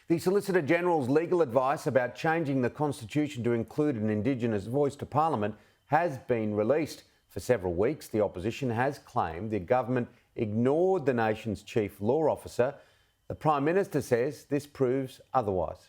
The Solicitor-General's legal advice about changing the Constitution to include an Indigenous voice to Parliament has been released. For several weeks, the opposition has claimed the government ignored the nation's chief law officer. The Prime Minister says this proves otherwise.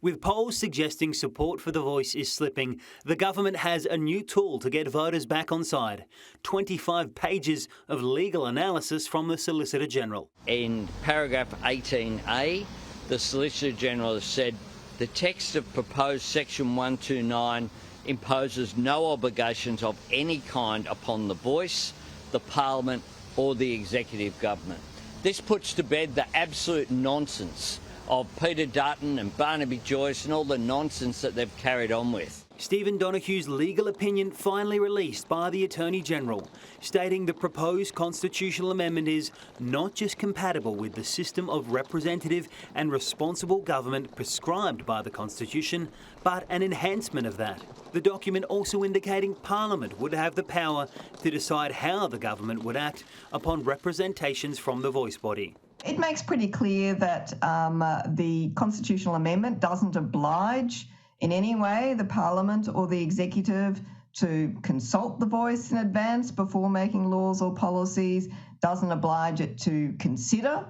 With polls suggesting support for the voice is slipping, the government has a new tool to get voters back on side. 25 pages of legal analysis from the Solicitor-General. In paragraph 18A, the Solicitor-General has said the text of proposed section 129 imposes no obligations of any kind upon the voice, the Parliament or the executive government. This puts to bed the absolute nonsense of Peter Dutton and Barnaby Joyce and all the nonsense that they've carried on with. Stephen Donohue's legal opinion finally released by the Attorney-General, stating the proposed constitutional amendment is not just compatible with the system of representative and responsible government prescribed by the Constitution, but an enhancement of that. The document also indicating Parliament would have the power to decide how the government would act upon representations from the voice body. It makes pretty clear that the constitutional amendment doesn't oblige in any way the Parliament or the executive to consult the voice in advance before making laws or policies, doesn't oblige it to consider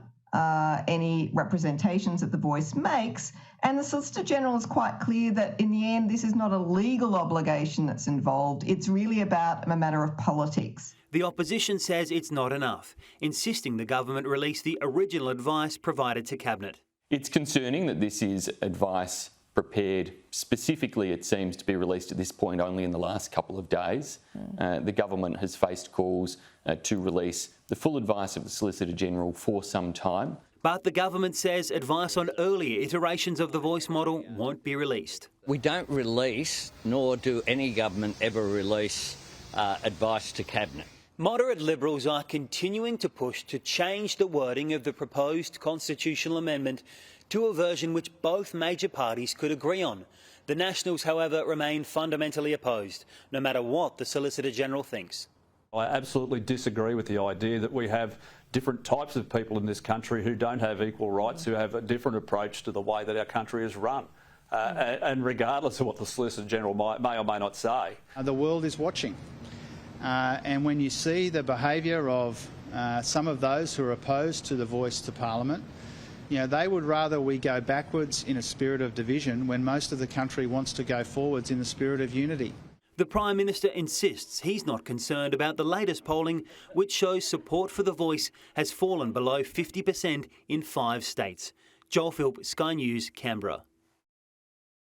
any representations that the voice makes. And the Solicitor-General is quite clear that in the end, this is not a legal obligation that's involved. It's really about a matter of politics. The opposition says it's not enough, insisting the government release the original advice provided to Cabinet. It's concerning that this is advice prepared specifically, it seems, to be released at this point only in the last couple of days. The government has faced calls to release the full advice of the Solicitor-General for some time. But the government says advice on earlier iterations of the voice model won't be released. We don't release, nor do any government ever release advice to Cabinet. Moderate Liberals are continuing to push to change the wording of the proposed constitutional amendment to a version which both major parties could agree on. The Nationals, however, remain fundamentally opposed, no matter what the Solicitor-General thinks. I absolutely disagree with the idea that we have different types of people in this country who don't have equal rights, who have a different approach to the way that our country is run. And regardless of what the Solicitor-General may or may not say. The world is watching. And when you see the behaviour of some of those who are opposed to the voice to Parliament, you know, they would rather we go backwards in a spirit of division when most of the country wants to go forwards in the spirit of unity. The Prime Minister insists he's not concerned about the latest polling, which shows support for the voice has fallen below 50% in 5 states. Joel Philp, Sky News, Canberra.